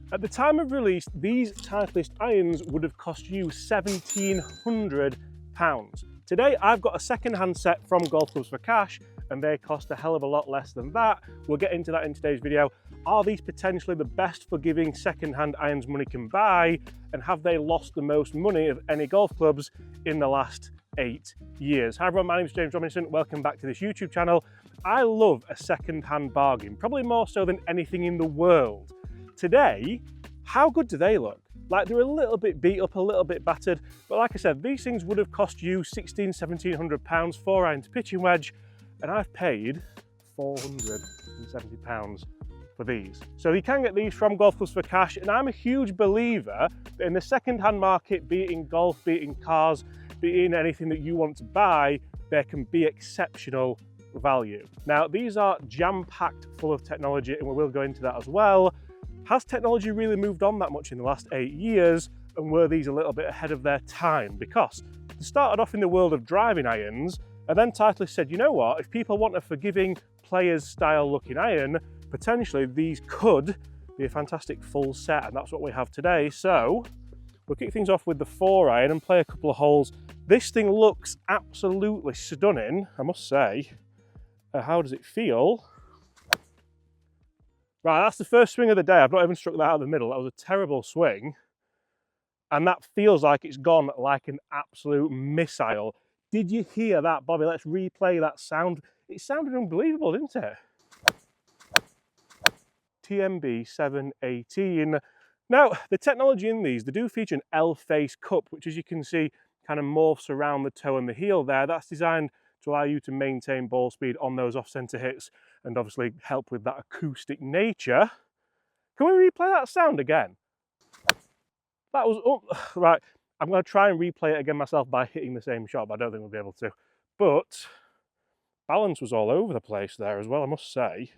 At the time of release, these Titleist irons would have cost you £1,700. Today, I've got a second-hand set from Golf Clubs for Cash, and they cost a hell of a lot less than that. We'll get into that in today's video. Are these potentially the best forgiving second-hand irons money can buy? And have they lost the most money of any golf clubs in the last 8 years? Hi everyone, my name is James Robinson. Welcome back to this YouTube channel. I love a second-hand bargain, probably more so than anything in the world. Today, how good do they look? Like, they're a little bit beat up, a little bit battered, but like I said, these things would have cost you £1,700, 4-iron to pitching wedge, and I've paid £470 for these. So you can get these from Golf Clubs for Cash, and I'm a huge believer that in the second-hand market, be it in golf, be it in cars, be it in anything that you want to buy, there can be exceptional value. Now, these are jam-packed full of technology, and we will go into that as well. Has technology really moved on that much in the last 8 years, and were these a little bit ahead of their time? Because they started off in the world of driving irons, and then Titleist said, you know what, if people want a forgiving players style looking iron, potentially these could be a fantastic full set, and that's what we have today. So we'll kick things off with the 4-iron and play a couple of holes. This thing looks absolutely stunning, I must say. How does it feel? Right, that's the first swing of the day. I've not even struck that out of the middle. That was a terrible swing. And that feels like it's gone like an absolute missile. Did you hear that, Bobby? Let's replay that sound. It sounded unbelievable, didn't it? TMB 718. Now, the technology in these, they do feature an L-face cup, which as you can see, kind of morphs around the toe and the heel there. That's designed to allow you to maintain ball speed on those off-centre hits and obviously help with that acoustic nature. Can we replay that sound again? That was, oh, right, I'm going to try and replay it again myself by hitting the same shot, but I don't think we'll be able to. But balance was all over the place there as well, I must say.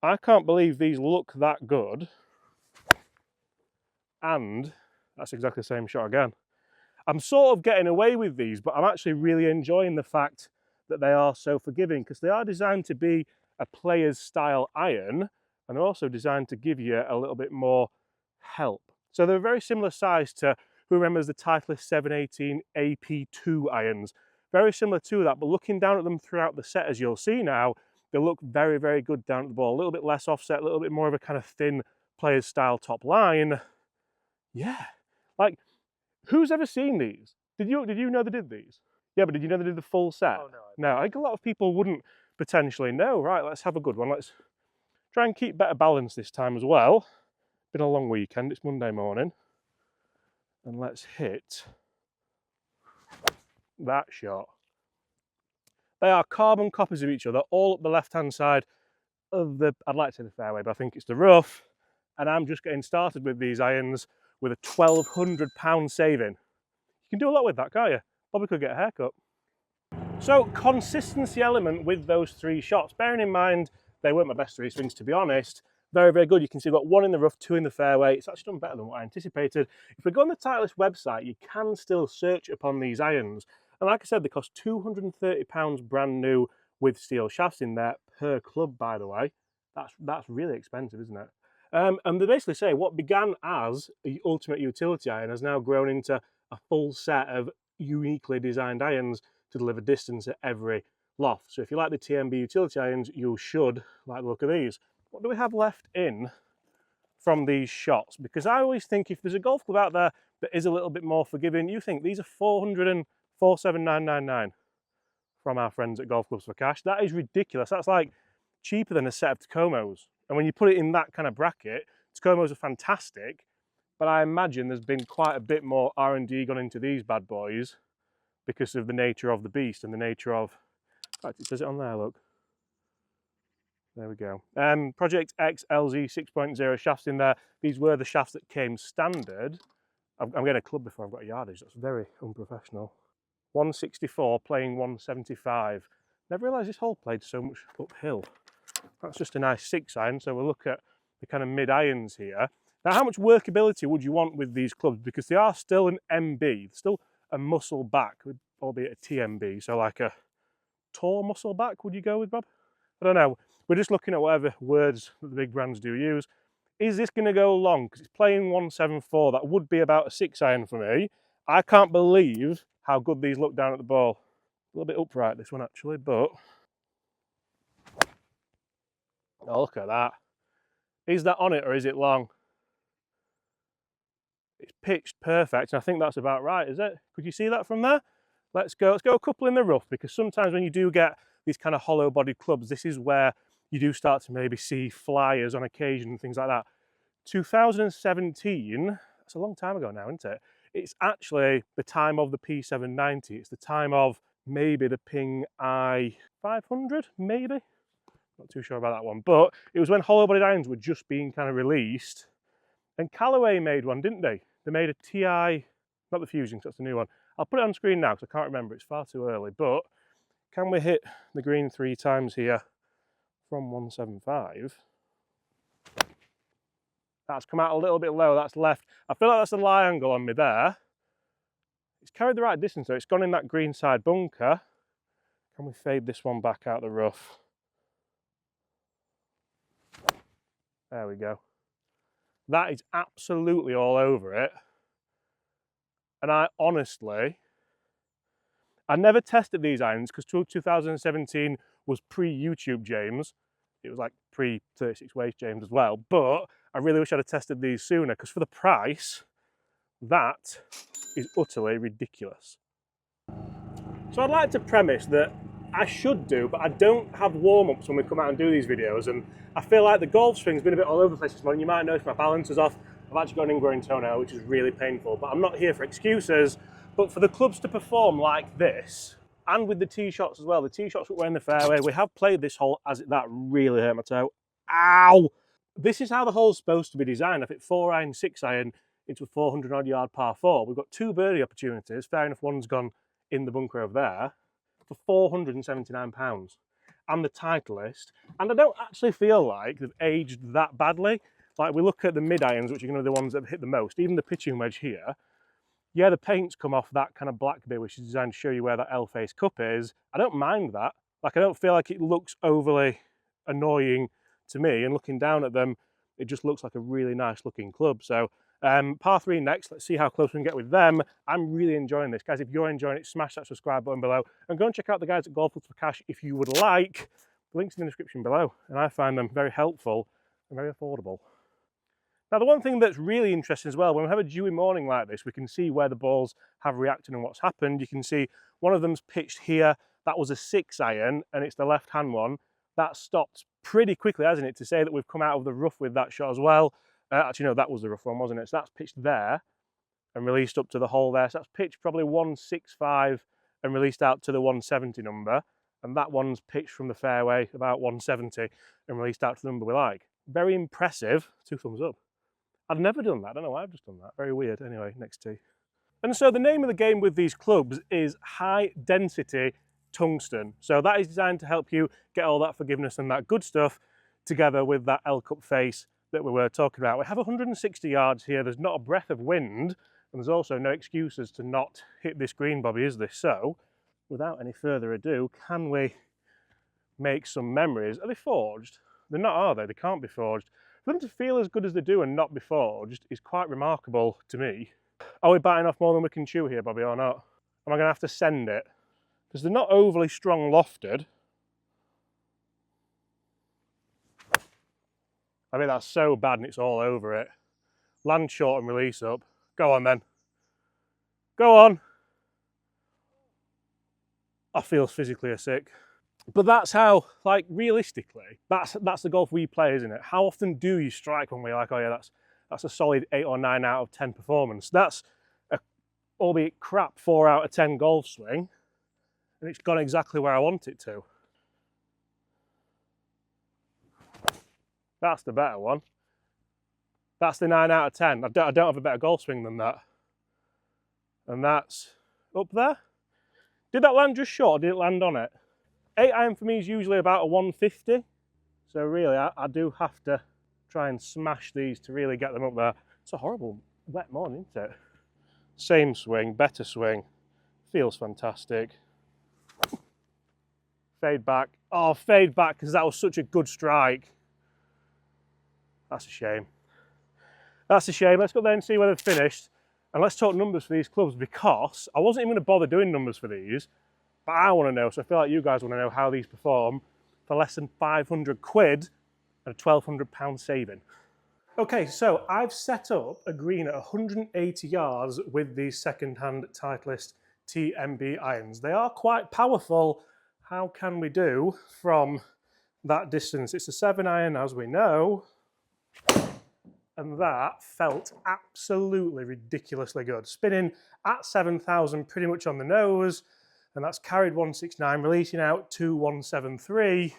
I can't believe these look that good. And that's exactly the same shot again. I'm sort of getting away with these, but I'm actually really enjoying the fact that they are so forgiving, because they are designed to be a player's style iron, and they're also designed to give you a little bit more help. So they're a very similar size to, who remembers the Titleist 718 AP2 irons? Very similar to that, but looking down at them throughout the set, as you'll see now, they look very, very good down at the ball. A little bit less offset, a little bit more of a kind of thin player's style top line. Yeah, like, who's ever seen these? Did you know they did these? Yeah, but did you know they did the full set? Oh, no. No, I think a lot of people wouldn't potentially know. Right, let's have a good one. Let's try and keep better balance this time as well. Been a long weekend, it's Monday morning. And let's hit that shot. They are carbon copies of each other, all up the left-hand side of the, I'd like to say the fairway, but I think it's the rough. And I'm just getting started with these irons with a £1,200 saving. You can do a lot with that, can't you? Probably could get a haircut. So, consistency element with those 3 shots. Bearing in mind, they weren't my best 3 swings, to be honest. Very, very good. You can see I've got 1 in the rough, 2 in the fairway. It's actually done better than what I anticipated. If we go on the Titleist website, you can still search upon these irons. And like I said, they cost £230 brand new with steel shafts in there per club, by the way. That's really expensive, isn't it? And they basically say what began as the ultimate utility iron has now grown into a full set of uniquely designed irons to deliver distance at every loft. So if you like the TMB utility irons, you should like the look of these. What do we have left in from these shots? Because I always think if there's a golf club out there that is a little bit more forgiving, you think these are 407,999 from our friends at Golf Clubs for Cash. That is ridiculous. That's like cheaper than a set of Tacomos. And when you put it in that kind of bracket, Tacomos are fantastic, but I imagine there's been quite a bit more R&D gone into these bad boys because of the nature of the beast and the nature of, in fact, it says it on there, look. There we go. Project X LZ 6.0 shafts in there. These were the shafts that came standard. I'm getting a club before I've got a yardage. That's very unprofessional. 164 playing 175. Never realised this hole played so much uphill. That's just a nice 6-iron, so we'll look at the kind of mid-irons here. Now, how much workability would you want with these clubs? Because they are still an MB, still a muscle back, albeit a TMB, so like a tall muscle back, would you go with, Bob? I don't know. We're just looking at whatever words that the big brands do use. Is this going to go long? Because it's playing 174. That would be about a 6-iron for me. I can't believe how good these look down at the ball. A little bit upright, this one actually, but... Oh, look at that. Is that on it or is it long? It's pitched perfect, and I think that's about right, is it? Could you see that from there? Let's go a couple in the rough, because sometimes when you do get these kind of hollow-bodied clubs, this is where you do start to maybe see flyers on occasion and things like that. 2017, that's a long time ago now, isn't it? It's actually the time of the P790. It's the time of maybe the Ping I500, maybe? Not too sure about that one, but it was when hollow-bodied irons were just being kind of released. And Callaway made one, didn't they? They made a TI, not the Fusion, because that's the new one. I'll put it on screen now because I can't remember, it's far too early. But can we hit the green 3 times here from 175? That's come out a little bit low, that's left. I feel like that's a lie angle on me there. It's carried the right distance though, it's gone in that green side bunker. Can we fade this one back out the rough? There we go. That is absolutely all over it. And I never tested these irons because 2017 was pre-YouTube James. It was like pre-36 waist James as well. But I really wish I'd have tested these sooner because for the price, that is utterly ridiculous. So I'd like to premise that I should do, but I don't have warm-ups when we come out and do these videos, and I feel like the golf swing's been a bit all over the place this morning. You might notice my balance is off. I've actually got an ingrowing toenail, which is really painful, but I'm not here for excuses. But for the clubs to perform like this, and with the tee shots as well, the tee shots were in the fairway. We have played this hole as that really hurt my toe. Ow! This is how the hole's supposed to be designed. I think 4-iron, 6-iron into a 400-odd yard par 4. We've got 2 birdie opportunities. Fair enough, one's gone in the bunker over there. For £479 and the Titleist, and I don't actually feel like they've aged that badly. Like we look at the mid irons, which are going to be the ones that have hit the most, even the pitching wedge here. Yeah, the paint's come off that kind of black bit, which is designed to show you where that L-face cup is. I don't mind that. Like I don't feel like it looks overly annoying to me, and looking down at them, it just looks like a really nice looking club. So par 3 next, let's see how close we can get with them. I'm really enjoying this. Guys, if you're enjoying it, smash that subscribe button below and go and check out the guys at Golf Clubs for Cash if you would like. The link's in the description below, and I find them very helpful and very affordable. Now, the one thing that's really interesting as well, when we have a dewy morning like this, we can see where the balls have reacted and what's happened. You can see one of them's pitched here. That was a 6-iron, and it's the left-hand one. That stopped pretty quickly, hasn't it, to say that we've come out of the rough with that shot as well. Actually, no, that was the rough one, wasn't it? So that's pitched there and released up to the hole there. So that's pitched probably 165 and released out to the 170 number. And that one's pitched from the fairway about 170 and released out to the number we like. Very impressive. 2 thumbs up. I've never done that. I don't know why I've just done that. Very weird. Anyway, next tee. And so the name of the game with these clubs is high density tungsten. So that is designed to help you get all that forgiveness and that good stuff together with that L-cup face that we were talking about. We have 160 yards here. There's not a breath of wind, and there's also no excuses to not hit this green, Bobby, is there? So without any further ado, can we make some memories? Are they forged? They're not, are they? They can't be forged. For them to feel as good as they do and not be forged is quite remarkable to me. Are we biting off more than we can chew here, Bobby, or not? Am I going to have to send it? Because they're not overly strong lofted. I mean, that's so bad and it's all over it. Land short and release up. Go on then. Go on. I feel physically sick. But that's how, like, realistically, that's the golf we play, isn't it? How often do you strike when we're like, oh yeah, that's a solid 8 or 9 out of 10 performance. That's a, albeit crap, 4 out of 10 golf swing, and it's gone exactly where I want it to. That's the better one. That's the 9 out of 10. I don't have a better golf swing than that. And that's up there. Did that land just short, or did it land on it? 8-iron for me is usually about a 150. So really, I do have to try and smash these to really get them up there. It's a horrible wet morning, isn't it? Same swing, better swing. Feels fantastic. Fade back. Oh, fade back, because that was such a good strike. That's a shame. That's a shame. Let's go there and see where they've finished. And let's talk numbers for these clubs, because I wasn't even going to bother doing numbers for these, but I want to know, so I feel like you guys want to know how these perform for less than 500 quid and a £1,200 saving. Okay, so I've set up a green at 180 yards with these second-hand Titleist TMB irons. They are quite powerful. How can we do from that distance? It's a 7-iron, as we know, and that felt absolutely ridiculously good. Spinning at 7,000 pretty much on the nose, and that's carried 169, releasing out 2173,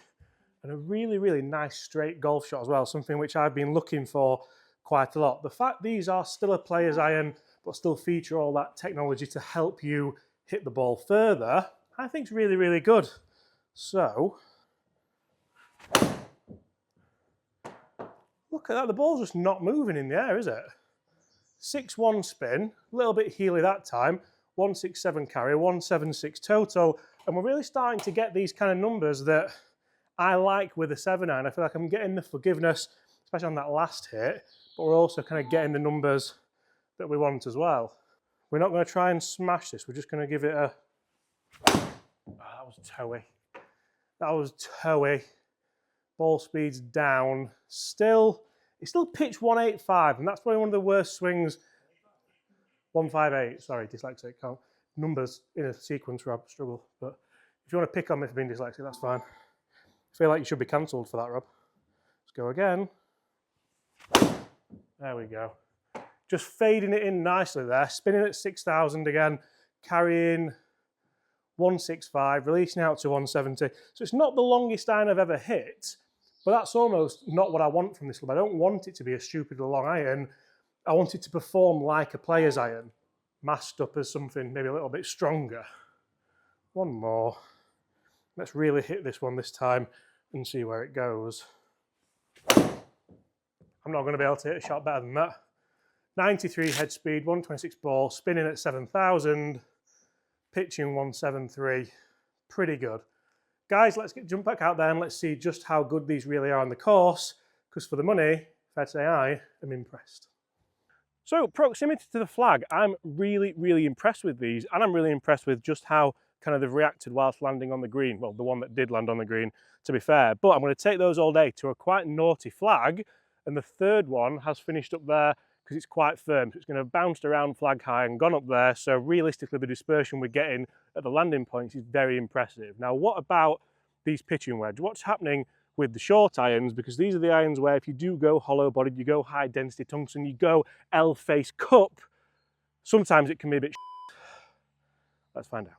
and a really, really nice straight golf shot as well, something which I've been looking for quite a lot. The fact these are still a player's iron, but still feature all that technology to help you hit the ball further, I think is really, really good. So, look at that, the ball's just not moving in the air, is it? 6-1 spin, a little bit heely that time, 167 carry, 176 total, and we're really starting to get these kind of numbers that I like with a 7-iron. I feel like I'm getting the forgiveness, especially on that last hit, but we're also kind of getting the numbers that we want as well. We're not going to try and smash this, we're just going to give it a... Oh, that was toey. That was toey. Ball speed's down. Still, it's still pitch 185, and that's probably one of the worst swings. 158, sorry, dyslexic. Can't. Numbers in a sequence, Rob, struggle. But if you want to pick on me for being dyslexic, that's fine. I feel like you should be cancelled for that, Rob. Let's go again. There we go. Just fading it in nicely there. Spinning at 6,000 again. Carrying 165, releasing out to 170. So it's not the longest iron I've ever hit, but that's almost not what I want from this club. I don't want it to be a stupidly long iron. I want it to perform like a player's iron, masked up as something maybe a little bit stronger. One more. Let's really hit this one this time and see where it goes. I'm not going to be able to hit a shot better than that. 93 head speed, 126 ball, spinning at 7,000, pitching 173. Pretty good. Guys, let's jump back out there and let's see just how good these really are on the course, because for the money, fair to say I am impressed. So, proximity to the flag, I'm really, really impressed with these, and I'm really impressed with just how kind of they've reacted whilst landing on the green. Well, the one that did land on the green, to be fair. But I'm going to take those all day to a quite naughty flag, and the third one has finished up there because it's quite firm. So it's going to have bounced around flag high and gone up there. So realistically, the dispersion we're getting at the landing points is very impressive. Now, what about these pitching wedge? What's happening with the short irons? Because these are the irons where if you do go hollow bodied, you go high density tungsten, you go L face cup, sometimes it can be a bit Let's find out.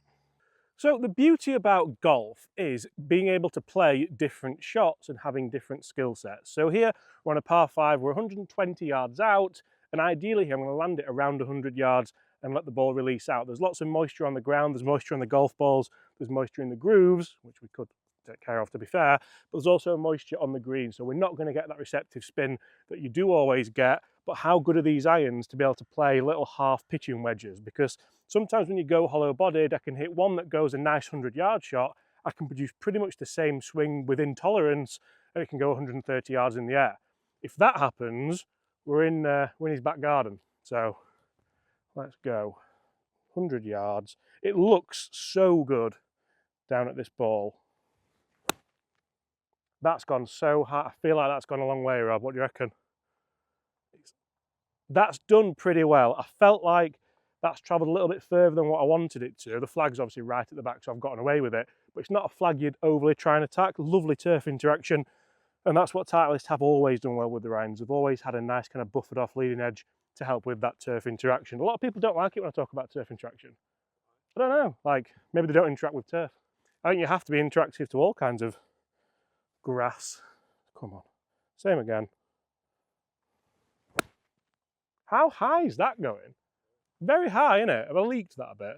So the beauty about golf is being able to play different shots and having different skill sets. So here we're on a par 5, we're 120 yards out, and ideally here I'm going to land it around 100 yards and let the ball release out. There's lots of moisture on the ground, there's moisture on the golf balls, there's moisture in the grooves, which we could take care of to be fair, but there's also moisture on the green, so we're not going to get that receptive spin that you do always get. But how good are these irons to be able to play little half pitching wedges? Because sometimes when you go hollow bodied, I can hit one that goes a nice 100-yard shot, I can produce pretty much the same swing within tolerance, and it can go 130 yards in the air. If that happens, we're in his back garden. So let's go. 100 yards. It looks so good down at this ball. That's gone so high. I feel like that's gone a long way, Rob. What do you reckon? That's done pretty well. I felt like that's travelled a little bit further than what I wanted it to. The flag's obviously right at the back, so I've gotten away with it. But it's not a flag you'd overly try and attack. Lovely turf interaction. And that's what Titleist have always done well with the irons. They've always had a nice kind of buffered off leading edge to help with that turf interaction. A lot of people don't like it when I talk about turf interaction. I don't know, like maybe they don't interact with turf. I think you have to be interactive to all kinds of grass. Come on, same again. How high is that going? Very high, isn't it? Have I leaked that a bit?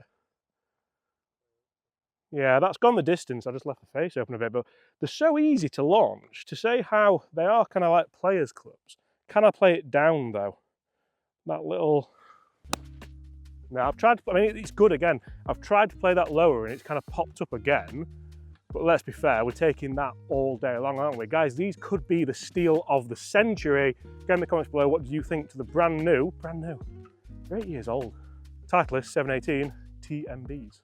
Yeah, that's gone the distance. I just left the face open a bit, but they're so easy to launch. To say how they are kind of like players' clubs. Can I play it down though? That little... No, I've tried to, I mean, it's good again. I've tried to play that lower and it's kind of popped up again. But let's be fair, we're taking that all day long, aren't we? Guys, these could be the steal of the century. Get in the comments below, what do you think to the brand new, they're 8 years old, Titleist 718 TMBs.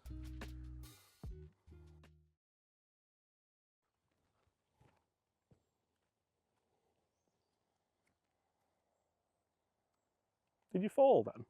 Did you fall then?